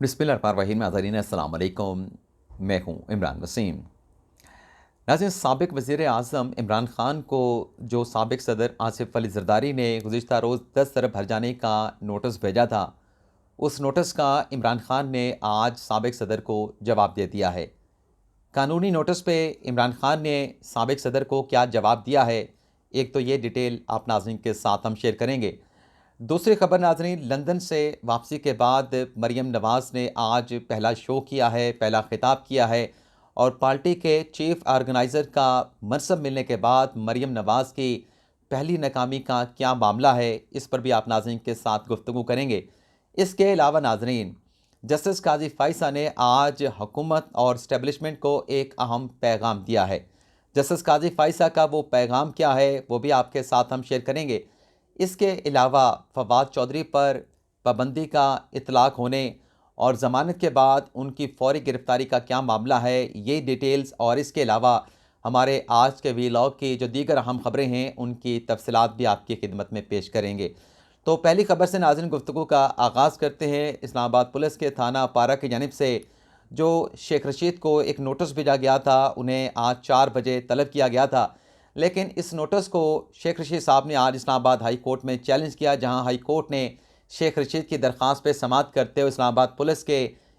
बिस्मिल्लाहिर्रहमानिर्रहीम। नाज़रीन अस्सलाम वालेकुम। मैं हूँ इमरान वसीम। नाज़रीन, साबिक़ वज़ीर आज़म इमरान ख़ान को जो साबिक़ सदर आसिफ़ अली ज़रदारी ने गुज़िश्ता रोज़ 10 अरब भर जाने का नोटिस भेजा था, उस नोटिस का इमरान ख़ान ने आज साबिक़ सदर को जवाब दे दिया है। कानूनी नोटिस पे इमरान ख़ान ने साबिक़ सदर को क्या जवाब दिया है, एक तो ये डिटेल आप नाज़रीन के साथ हम शेयर करेंगे। दूसरी खबर नाज़रीन, लंदन से वापसी के बाद मरियम नवाज़ ने आज पहला शो किया है, पहला खिताब किया है और पार्टी के चीफ ऑर्गेनाइज़र का मनसब मिलने के बाद मरियम नवाज़ की पहली नाकामी का क्या मामला है, इस पर भी आप नाज़रीन के साथ गुफ्तगू करेंगे। इसके अलावा नाज़रीन, जस्टिस काज़ी फ़ाइसा ने आज हुकूमत और इस्टेब्लिशमेंट को एक अहम पैगाम दिया है। जस्टिस काज़ी फ़ाइसा का वो पैगाम क्या है, वो भी आपके साथ हम शेयर करेंगे। इसके अलावा फवाद चौधरी पर पाबंदी का इतलाक़ होने और ज़मानत के बाद उनकी फ़ौरी गिरफ़्तारी का क्या मामला है, ये डिटेल्स और इसके अलावा हमारे आज के वीलॉग की जो दीगर अहम ख़बरें हैं, उनकी तफ़सीलात भी आपकी खिदमत में पेश करेंगे। तो पहली ख़बर से नाज़रीन गुफ्तगू का आगाज़ करते हैं। इस्लामाबाद पुलिस के थाना अपारा की जानिब से जो शेख रशीद को एक नोटिस भेजा गया था, उन्हें आज 4 बजे तलब किया गया था। लेकिन इस नोटिस को शेख रशीद साहब ने आज इस्लामाबाद हाई कोर्ट में चैलेंज किया, जहां हाई कोर्ट ने शेख रशीद की दरख्वास्त पर समाअत करते हुए इस्लामाबाद पुलिस के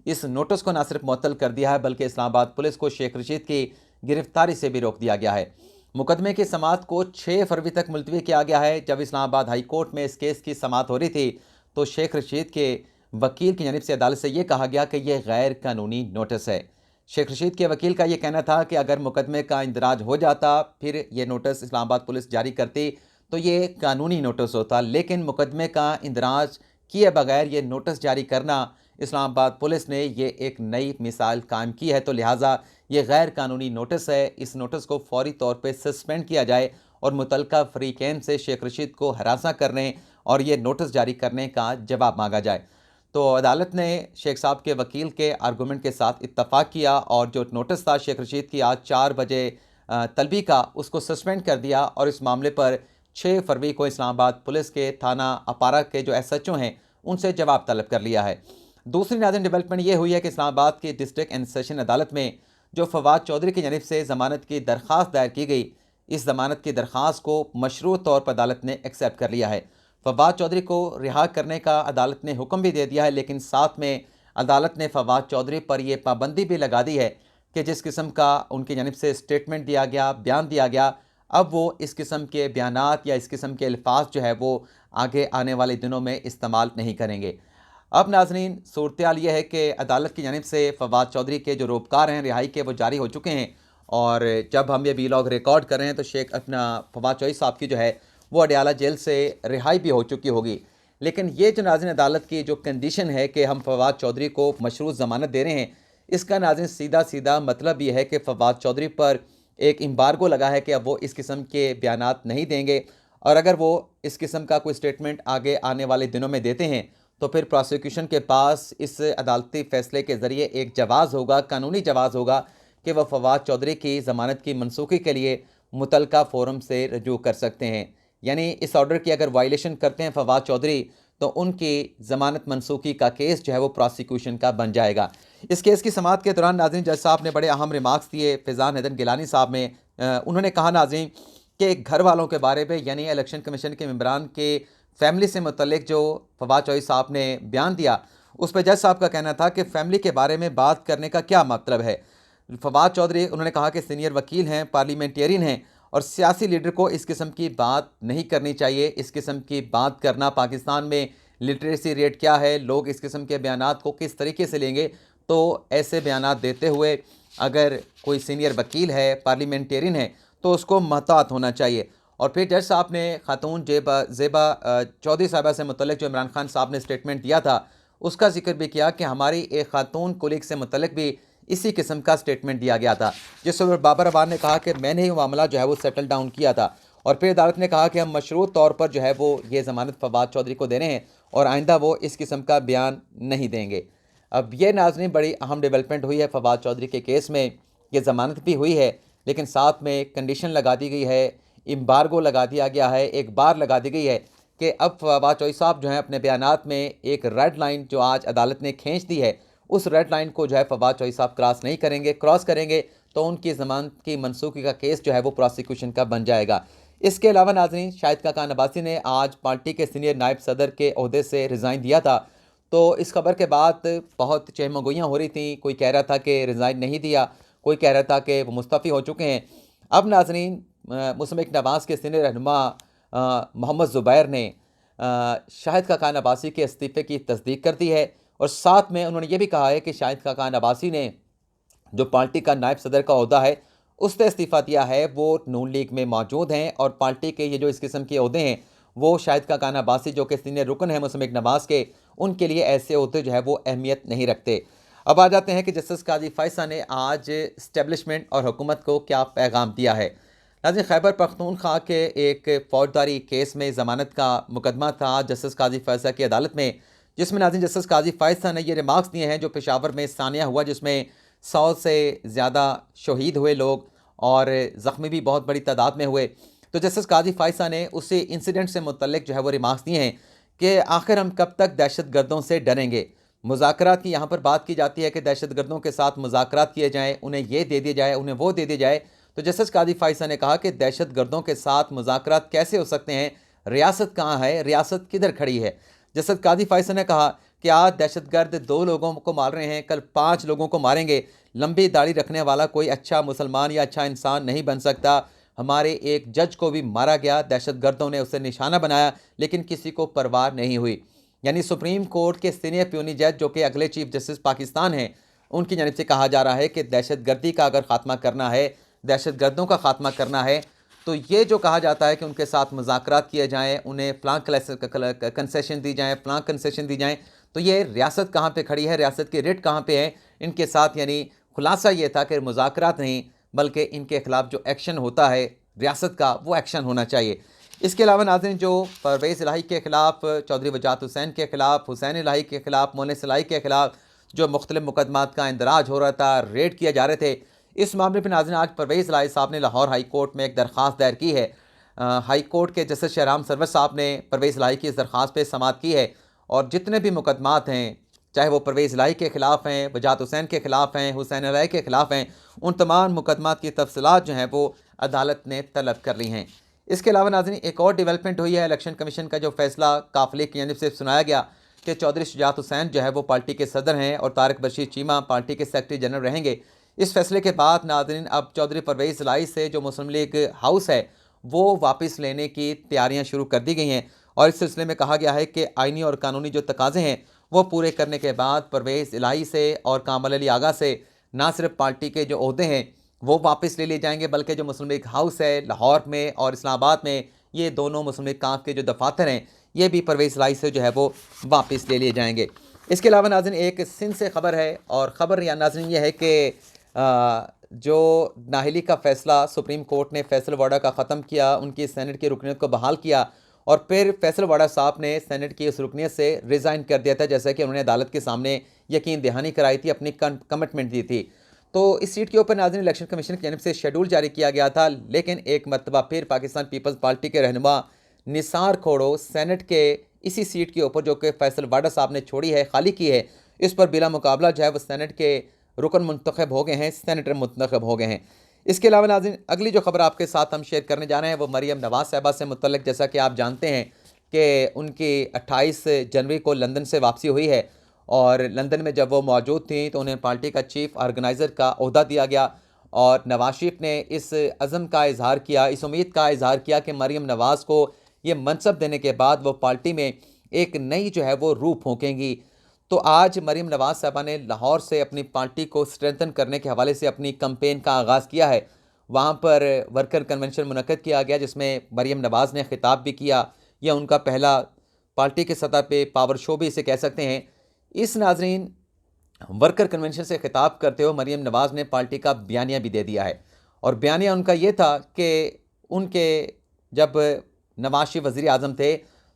इस नोटिस को न सिर्फ मुअत्तल कर दिया है, बल्कि इस्लामाबाद पुलिस को शेख रशीद की गिरफ्तारी से भी रोक दिया गया है। मुकदमे की समाअत को 6 फरवरी तक मुलतवी किया गया है। जब इस्लामाबाद हाई कोर्ट में इस केस की समाअत हो रही थी, तो शेख रशीद के वकील की जानिब से अदालत से ये कहा गया कि यह गैर कानूनी नोटिस है। शेख रशीद के वकील का यह कहना था कि अगर मुकदमे का इंदराज हो जाता, फिर यह नोटिस इस्लामाबाद पुलिस जारी करती, तो ये कानूनी नोटिस होता। लेकिन मुकदमे का इंदराज किए बगैर ये नोटिस जारी करना, इस्लामाबाद पुलिस ने ये एक नई मिसाल कायम की है, तो लिहाजा ये गैर कानूनी नोटिस है। इस नोटिस को फौरी तौर पर सस्पेंड किया जाए और मुतलका फ़रीक़ैन से शेख रशीद को हरासा करने और ये नोटिस जारी करने का जवाब मांगा जाए। तो अदालत ने शेख साहब के वकील के आर्गूमेंट के साथ इत्तफ़ाक़ किया और जो नोटिस था शेख रशीद की आज 4 बजे तलबी का, उसको सस्पेंड कर दिया और इस मामले पर 6 फरवरी को इस्लामाबाद पुलिस के थाना अपारा के जो एसएचओ हैं, उनसे जवाब तलब कर लिया है। दूसरी नाज़रीन डेवलपमेंट ये हुई है कि इस्लामाबाद की डिस्ट्रिक्ट एंड सेशन अदालत में जो फवाद चौधरी की जानिब से ज़मानत की दरख्वास्त दायर की गई, इस ज़मानत की दरख्वास्त को मशरूत तौर पर अदालत ने एक्सेप्ट कर लिया है। फवाद चौधरी को रिहा करने का अदालत ने हुक्म भी दे दिया है, लेकिन साथ में अदालत ने फवाद चौधरी पर यह पाबंदी भी लगा दी है कि जिस किस्म का उनकी जानिब से स्टेटमेंट दिया गया, बयान दिया गया, अब वो इस किस्म के बयानात या इस किस्म के अल्फाज जो है वो आगे आने वाले दिनों में इस्तेमाल नहीं करेंगे। अब नाज़रीन, सूरत-ए-हाल ये है कि अदालत की जानिब से फवाद चौधरी के जो रोबकार हैं रिहाई के, वो जारी हो चुके हैं और जब हम ये वीलॉग रिकॉर्ड कर रहे हैं तो फवाद चौधरी साहब की जो है वो अडयाला जेल से रिहाई भी हो चुकी होगी। लेकिन ये जो नाज़रीन अदालत की जो कंडीशन है कि हम फवाद चौधरी को मशरूत ज़मानत दे रहे हैं, इसका नाज़रीन सीधा-सीधा मतलब ये है कि फवाद चौधरी पर एक एम्बार्गो लगा है कि अब वो इस किस्म के बयानात नहीं देंगे और अगर वो इस किस्म का कोई स्टेटमेंट आगे आने वाले दिनों में देते हैं, तो फिर प्रोसिक्यूशन के पास इस अदालती फ़ैसले के ज़रिए एक जवाज़ होगा, कानूनी जवाज़ होगा कि वह फवाद चौधरी की ज़मानत की मनसूखी के लिए मुतलका फ़ोरम से रजू कर सकते हैं। यानी इस ऑर्डर की अगर वायलेशन करते हैं फवाद चौधरी, तो उनकी ज़मानत मनसूखी का केस जो है वो प्रोसिक्यूशन का बन जाएगा। इस केस की समाअत के दौरान नाज़रीन जज साहब ने बड़े अहम रिमार्क्स दिए। फ़ैज़ान हैदर गिलानी साहब में उन्होंने कहा नाज़रीन कि घर वालों के बारे में, यानी इलेक्शन कमीशन के मेंबरान के फैमिली से मुतल्लिक जो फवाद चौधरी साहब ने बयान दिया, उस पर जज साहब का कहना था कि फैमिली के बारे में बात करने का क्या मतलब है। फवाद चौधरी, उन्होंने कहा कि सीनियर वकील हैं, पार्लियामेंटेरियन हैं और सियासी लीडर को इस किस्म की बात नहीं करनी चाहिए। इस किस्म की बात करना, पाकिस्तान में लिटरेसी रेट क्या है, लोग इस किस्म के बयानात को किस तरीके से लेंगे, तो ऐसे बयानात देते हुए अगर कोई सीनियर वकील है, पार्लियामेंटेरियन है, तो उसको महतात होना चाहिए। और फिर जज साहब ने खातून ज़ेबा चौधरी साहिबा से मुतल्लिक जो इमरान खान साहब ने स्टेटमेंट दिया था, उसका जिक्र भी किया कि हमारी एक खातून कोलीग से मुतल्लिक भी इसी किस्म का स्टेटमेंट दिया गया था, जिस पर बाबर अबान ने कहा कि मैंने ही मामला जो है वो सेटल डाउन किया था। और फिर अदालत ने कहा कि हम मशरूत तौर पर जो है वो ये ज़मानत फवाद चौधरी को दे रहे हैं और आइंदा वो इस किस्म का बयान नहीं देंगे। अब ये नाज़रीन बड़ी अहम डेवलपमेंट हुई है फवाद चौधरी के केस में। ये ज़मानत भी हुई है, लेकिन साथ में कंडीशन लगा दी गई है, एम्बार्गो लगा दिया गया है, एक बार लगा दी गई है कि अब फवाद चौधरी साहब जो हैं अपने बयानात में एक रेड लाइन जो आज अदालत ने खींच दी है, उस रेड लाइन को जो है फवाद चौधरी साहब क्रॉस करेंगे तो उनकी ज़मानत की मनसूखी का केस जो है वो प्रोसिक्यूशन का बन जाएगा। इसके अलावा नाज़रीन, शाहिद खाकान अब्बासी ने आज पार्टी के सीनियर नायब सदर के ओहदे से रिज़ाइन दिया था। तो इस खबर के बाद बहुत चहमगोइयाँ हो रही थी। कोई कह रहा था कि रिज़ाइन नहीं दिया, कोई कह रहा था कि वो मुस्तफ़ी हो चुके हैं। अब नाज़रीन, मुस्लिम लीग नवाज़ के सीनियर रहनुमा मोहम्मद ज़ुबैर ने शाहिद खाकान अब्बासी के इस्तीफ़े की तस्दीक कर दी है और साथ में उन्होंने ये भी कहा है कि शाहिद खाकान अब्बासी ने जो पार्टी का नायब सदर का ओहदा है उससे इस्तीफ़ा दिया है, वो नून लीग में मौजूद हैं और पार्टी के ये जो इस किस्म के ओहदे हैं वो शाहिद खाकान अब्बासी जो कि सीनियर रुकन है मुस्लिम लीग नवाज़ के, उनके लिए ऐसे ओहदे जो है वो अहमियत नहीं रखते। अब आ जाते हैं कि जस्टिस काजी फैसल ने आज इस्टेब्लिशमेंट और हुकूमत को क्या पैगाम दिया है। नाज़रीन, खैबर पख्तूनख्वा के एक फौजदारी केस में ज़मानत का मुकदमा था जस्टिस काजी फैसल की अदालत में, जिसमें नाज़रीन जस्टिस काजी फैसल ने ये रिमार्क्स दिए हैं जो पेशावर में सानिया हुआ, जिसमें 100 से ज़्यादा शहीद हुए लोग और ज़ख्मी भी बहुत बड़ी तादाद में हुए। तो जस्टिस काजी फैसल ने उसी इंसिडेंट से मुतल्लिक जो है वो रिमार्क्स दिए हैं कि आखिर हम कब तक दहशत गर्दों से डरेंगे। मुज़ाकरात की यहाँ पर बात की जाती है कि दहशत गर्दों के साथ मुज़ाकरात किए जाएँ, उन्हें ये दे दिया जाए, उन्हें वो दे दिया जाए। तो जस्टिस काजी फैसल ने कहा कि दहशत गर्दों के साथ मुज़ाकरात कैसे हो सकते हैं, रियासत कहाँ है, रियासत किधर खड़ी है। जस्टिस काजी फैसल ने कहा कि आज दहशत गर्द 2 लोगों को मार रहे हैं, कल 5 लोगों को मारेंगे। लंबी दाढ़ी रखने वाला कोई अच्छा मुसलमान या अच्छा इंसान नहीं बन सकता। हमारे एक जज को भी मारा गया, दहशत गर्दों ने उसे निशाना बनाया, लेकिन किसी को परवाह नहीं हुई। यानी सुप्रीम कोर्ट के सीनियर प्यूनी जज जो कि अगले चीफ जस्टिस पाकिस्तान हैं, उनकी जानिब से कहा जा रहा है कि दहशत गर्दी का अगर ख़ात्मा करना है, दहशत गर्दों का ख़ात्मा करना है, तो ये जो कहा जाता है कि उनके साथ मुज़ाकरात किए जाएँ, उन्हें फ़लाँ कंसेशन दी जाएँ, फ़लाँ कंसेशन दी जाएँ, तो ये रियासत कहाँ पे खड़ी है, रियासत की रिट कहाँ पे है इनके साथ। यानी खुलासा ये था कि मुज़ाकरात नहीं, बल्कि इनके ख़िलाफ़ जो एक्शन होता है रियासत का, वो एक्शन होना चाहिए। इसके अलावा नाज़रीन, जो परवेज़ इलाही के ख़िलाफ़, चौधरी वजाहत हुसैन के ख़िलाफ़, हुसैन इलाही के ख़िलाफ़, मोनिस इलाही के ख़िलाफ़ जो मुख्तलिफ़ मुकदमात का इंदराज हो रहा था, रेड किए जा रहे थे, इस मामले पर नाज़रीन आज परवेज़ इलाही साहब ने लाहौर हाई कोर्ट में एक दरख्वास्त दायर की है। हाई कोर्ट के जस्टिस शहराम सरवर साहब ने परवेज़ इलाही की इस दरख्वास्त पर समाअत की है और जितने भी मुकदमात हैं, चाहे वो परवेज़ इलाही के ख़िलाफ़ हैं, वजाहत हुसैन के ख़िलाफ़ हैं, हुसैन इलाही के ख़िलाफ़ हैं, उन तमाम मुकदमात की तफसीलात जो हैं वो अदालत ने तलब कर ली हैं। इसके अलावा नाज़रीन, एक और डेवलपमेंट हुई है। इलेक्शन कमीशन का जो फैसला काफ़िले की जानिब से सुनाया गया कि चौधरी शुजात हुसैन जो है वो पार्टी के सदर हैं और तारिक बशीर चीमा पार्टी के सेक्रेटरी जनरल रहेंगे। इस फैसले के बाद नाज़रीन अब चौधरी परवेज़ इलाही से जो मुस्लिम लीग हाउस है वो वापस लेने की तैयारियाँ शुरू कर दी गई हैं और इस सिलसिले में कहा गया है कि आइनी और कानूनी जो तकाज़े हैं वो पूरे करने के बाद परवेज़ इलाही से और कामल अली आगा से ना सिर्फ पार्टी के जो ओहदे हैं वो वापस ले लिए जाएंगे, बल्कि जो मुस्लिम लीग हाउस है लाहौर में और इस्लामाबाद में, ये दोनों मुस्लिम लीग काफ के जो दफातर हैं ये भी परवेज़ इलाही से जो है वो वापस ले लिए जाएंगे। इसके अलावा नाज़रीन, एक सिंध से ख़बर है और ख़बर या नाज़रीन ये है कि जो नाहली का फ़ैसला सुप्रीम कोर्ट ने फैसल वाडा का ख़त्म किया, उनकी सेनेट की रुकनीत को बहाल किया और फिर फैसल वाडा साहब ने सेनेट की इस रुकनीत से रिज़ाइन कर दिया था, जैसा कि उन्होंने अदालत के सामने यकीन दहानी कराई थी, अपनी कमिटमेंट दी थी। तो इस सीट के ऊपर नाज़रीन इलेक्शन कमीशन की जानिब से शेड्यूल जारी किया गया था, लेकिन एक मरतबा फिर पाकिस्तान पीपल्स पार्टी के रहनुमा निसार खोड़ो सेनेट के इसी सीट के ऊपर जो कि फैसल वाडा साहब ने छोड़ी है, खाली की है, इस पर बिला मुकाबला जो है वो सेनेट के रुकन मुंतखब हो गए हैं, सेनेटर मुंतखब हो गए हैं। इसके अलावा नाज़रीन, अगली जो खबर आपके साथ हम शेयर करने जा रहे हैं वो मरियम नवाज़ साहिबा से मुतल्लिक। जैसा कि आप जानते हैं कि उनकी 28 जनवरी को लंदन से वापसी हुई है और लंदन में जब वो मौजूद थी तो उन्हें पार्टी का चीफ ऑर्गेनाइज़र का ओहदा दिया गया और नवाज शरीफ ने इस अज़म का इजहार किया, इस उम्मीद का इजहार किया कि मरियम नवाज़ को ये मनसब देने के बाद वो पार्टी में एक नई जो है वो रूह फूकेंगी। तो आज मरियम नवाज़ साहबा ने लाहौर से अपनी पार्टी को स्ट्रेंथन करने के हवाले से अपनी कैंपेन का आगाज़ किया है। वहाँ पर वर्कर कन्वेंशन मुनक़्क़द किया गया जिसमें मरियम नवाज़ ने खिताब भी किया। यह उनका पहला पार्टी के सतह पे पावर शो भी इसे कह सकते हैं। इस नाज़रीन वर्कर कन्वेंशन से खिताब करते हुए मरियम नवाज़ ने पार्टी का बयानिया भी दे दिया है और बयानिया उनका ये था कि उनके जब नवाज शरीफ वज़ीर आज़म थे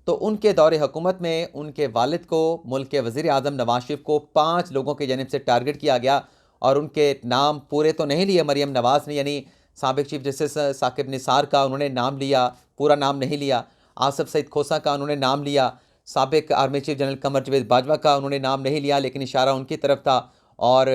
तो उनके दौरे हुकूमत में उनके वालिद को, मुल्क के वज़ीर आज़म नवाज शरीफ को 5 लोगों की जानिब से टारगेट किया गया और उनके नाम पूरे तो नहीं लिए मरियम नवाज़ ने, यानी साबिक़ चीफ जस्टिस साकिब निसार का उन्होंने नाम लिया, पूरा नाम नहीं लिया। आसिफ सईद खोसा का उन्होंने नाम लिया, साबिक army chief general Qamar Javed Bajwa का उन्होंने नाम नहीं लिया, लेकिन इशारा उनकी तरफ था। और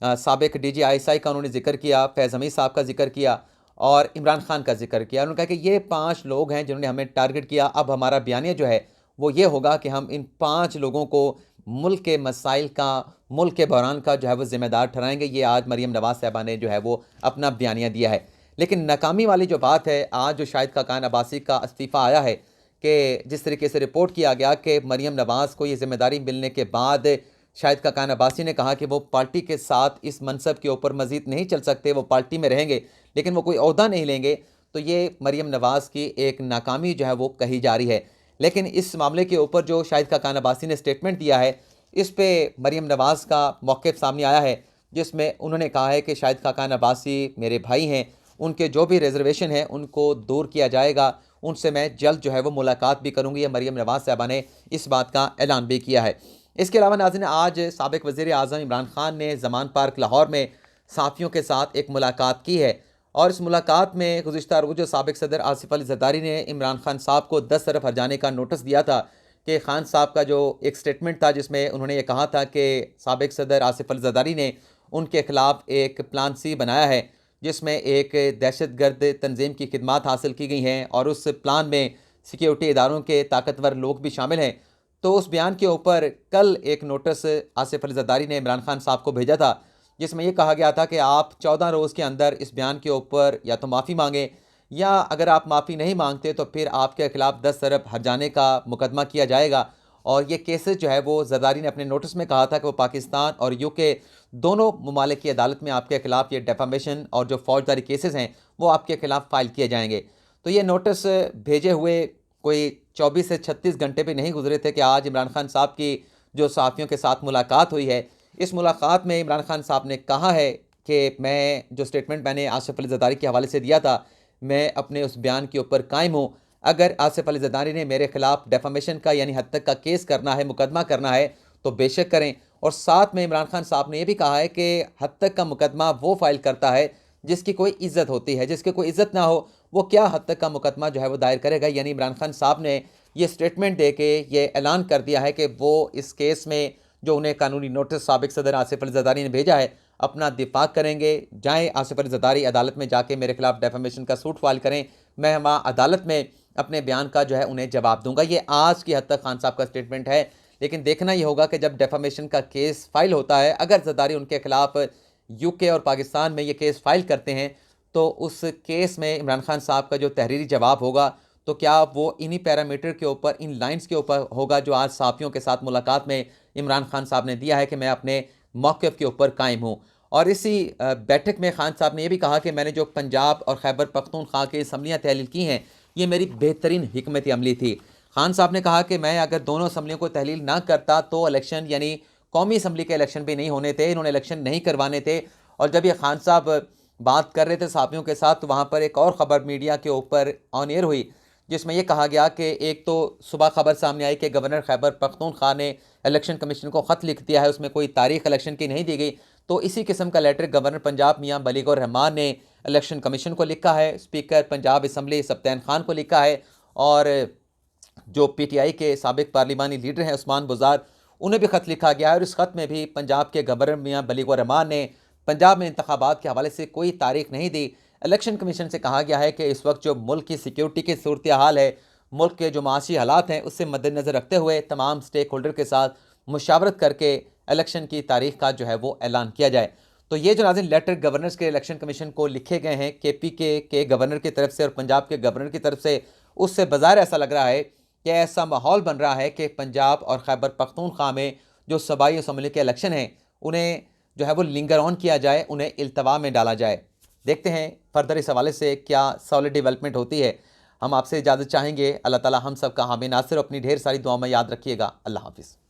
साबिक DGI का उन्होंने जिक्र किया, फैज़ हमीद साहब का जिक्र किया और इमरान खान का जिक्र किया। उन्होंने कहा कि ये 5 लोग हैं जिन्होंने हमें टारगेट किया। अब हमारा बयानिया जो है वो ये होगा कि हम इन 5 लोगों को मुल्क के मसाइल का, मुल्क के बहरान का जो है वो ज़िम्मेदार ठहराएंगे। ये आज मरीम नवाज़ साहिबा ने जो है वो अपना बयानिया दिया है। लेकिन नाकामी वाली जो बात है, आज जो शाहिद खाकान अब्बासी का इस्तीफ़ा आया है कि जिस तरीके से रिपोर्ट किया गया कि मरीम नवाज़ को ये ज़िम्मेदारी मिलने के बाद शाहिद खाकान अब्बासी ने कहा कि वो पार्टी के साथ इस मनसब के ऊपर मज़ीद नहीं चल सकते, वो पार्टी में रहेंगे लेकिन वो कोई ओहदा नहीं लेंगे। तो ये मरीम नवाज़ की एक नाकामी जो है वो कही जा रही है। लेकिन इस मामले के ऊपर जो शाहिद खाकान अब्बासी ने स्टेटमेंट दिया है, इस पे मरीम नवाज़ का मौक़िफ़ सामने आया है, जिसमें उन्होंने कहा है कि शाहिद खाकान अब्बासी मेरे भाई हैं, उनके जो भी रिजर्वेशन है उनको दूर किया जाएगा, उनसे मैं जल्द जो है वो मुलाकात भी करूँगी। ये मरीम नवाज़ साहिबा ने इस बात का ऐलान भी किया है। इसके अलावा नाज़रीन, आज साबिक़ वज़ीर आज़म इमरान खान ने ज़मान पार्क लाहौर में सहाफ़ियों के साथ एक मुलाकात की है और इस मुलाकात में गुज़िश्ता रोज़ जो साबिक़ सदर आसिफ अली ज़रदारी ने इमरान खान साहब को 10 तरफ हरजाने का नोटिस दिया था कि खान साहब का जो एक स्टेटमेंट था जिसमें उन्होंने ये कहा था कि साबिक़ सदर आसिफ अली ज़रदारी ने उनके ख़िलाफ़ एक प्लान C बनाया है जिसमें एक दहशतगर्द तंजीम की खिदमात हासिल की गई हैं और उस प्लान में सिक्योरिटी इदारों के ताकतवर लोग भी शामिल हैं। तो उस बयान के ऊपर कल एक नोटिस आसिफ अली ज़रदारी ने इमरान खान साहब को भेजा था जिसमें यह कहा गया था कि आप 14 रोज़ के अंदर इस बयान के ऊपर या तो माफ़ी मांगें या अगर आप माफ़ी नहीं मांगते तो फिर आपके ख़िलाफ़ 10 तरफ हर्जाने का मुकदमा किया जाएगा। और ये केसेस जो है वो ज़रदारी ने अपने नोटिस में कहा था कि वो पाकिस्तान और UK दोनों ममालिक की अदालत में आपके ख़िलाफ़ ये डेफामेशन और जो फौजदारी केसेस हैं वो आपके ख़िलाफ़ फ़ाइल किए जाएंगे। तो ये नोटिस भेजे हुए कोई 24 से 36 घंटे भी नहीं गुजरे थे कि आज इमरान खान साहब की जो सहाफ़ियों के साथ मुलाकात हुई है। इस मुलाकात में इमरान खान साहब ने कहा है कि मैं जो स्टेटमेंट मैंने आसिफ अली ज़रदारी के हवाले से दिया था, मैं अपने उस बयान के ऊपर कायम हूँ। अगर आसिफ अली ज़रदारी ने मेरे ख़िलाफ़ डेफामेशन का यानी हद तक का केस करना है, मुकदमा करना है तो बेशक करें। और साथ में इमरान खान साहब ने यह भी कहा है कि हद तक का मुकदमा वो फ़ाइल करता है जिसकी कोई इज़्ज़त होती है, जिसकी कोई इज़्ज़त ना हो वो क्या हद तक का मुकदमा जो है वो दायर करेगा। यानी इमरान खान साहब ने ये स्टेटमेंट दे के ये ऐलान कर दिया है कि वो इस केस में जो उन्हें कानूनी नोटिस साबिक़ सदर आसिफ अली ज़रदारी ने भेजा है अपना दिफा करेंगे। जाएँ आसिफ अली ज़रदारी अदालत में जाके मेरे ख़िलाफ़ डेफामेशन का सूट फाइल करें, मैं वहाँ अदालत में अपने बयान का जो है उन्हें जवाब दूंगा। ये आज की हद तक खान साहब का स्टेटमेंट है। लेकिन देखना ये होगा कि जब डेफामेशन का केस फाइल होता है, अगर ज़रदारी उनके ख़िलाफ़ UK और पाकिस्तान में ये केस फाइल करते हैं तो उस केस में इमरान खान साहब का जो तहरीरी जवाब होगा तो क्या वो इन्हीं पैरामीटर के ऊपर, इन लाइंस के ऊपर होगा जो आज सहाफ़ियों के साथ मुलाकात में इमरान खान साहब ने दिया है कि मैं अपने मौक़िफ़ के ऊपर कायम हूँ। और इसी बैठक में खान साहब ने यह भी कहा कि मैंने जो पंजाब और खैबर पख्तूनख्वा की असम्बलियाँ तहलील की हैं ये मेरी बेहतरीन हिकमत अमली थी। खान साहब ने कहा कि मैं अगर दोनों असम्बलियों को तहलील ना करता तो इलेक्शन यानी कौमी असम्बली के इलेक्शन भी नहीं होने थे, इन्होंने इलेक्शन नहीं करवाने थे। और जब ये खान साहब बात कर रहे थे सहाफ़ियों के साथ तो वहाँ पर एक और ख़बर मीडिया के ऊपर ऑन एयर हुई जिसमें यह कहा गया कि एक तो सुबह ख़बर सामने आई कि गवर्नर खैबर पख्तूनख्वा ने इलेक्शन कमीशन को ख़त लिख दिया है, उसमें कोई तारीख़ इलेक्शन की नहीं दी गई। तो इसी किस्म का लेटर गवर्नर पंजाब मियाँ बलीगौर रहमान ने इलेक्शन कमीशन को लिखा है, स्पीकर पंजाब असम्बली सब्तैन खान को लिखा है और जो PTI के साबिक़ पार्लिमानी लीडर हैं उस्मान बुज़ार, उन्हें भी ख़त लिखा गया है। और इस ख़त में भी पंजाब के गवर्नर मियाँ बलीगौर रहमान ने पंजाब में इंतखाबात के हवाले से कोई तारीख़ नहीं दी। इलेक्शन कमीशन से कहा गया है कि इस वक्त जो मुल्क की सिक्योरिटी की सूरत हाल है, मुल्क के जो माशी हालात हैं उससे मद्देनज़र रखते हुए तमाम स्टेक होल्डर के साथ मुशावरत करके इलेक्शन की तारीख़ का जो है वो ऐलान किया जाए। तो ये जो नाज़रीन लेटर गवर्नर्स के इलेक्शन कमीशन को लिखे गए हैं KPK के गवर्नर की तरफ से और पंजाब के गवर्नर की तरफ से, उससे बज़ाहिर ऐसा लग रहा है कि ऐसा माहौल बन रहा है कि पंजाब और खैबर पख्तूनख्वा में जो सूबाई असम्बली के इलेक्शन हैं उन्हें जो है वो लिंगर ऑन किया जाए, उन्हें इल्तवा में डाला जाए। देखते हैं फर्दर इस हवाले से क्या सॉलिड डेवलपमेंट होती है। हम आपसे इजाज़त चाहेंगे। अल्लाह ताला हम सब का हामी नासिर, अपनी ढेर सारी दुआ में याद रखिएगा। अल्लाह हाफ़िज़।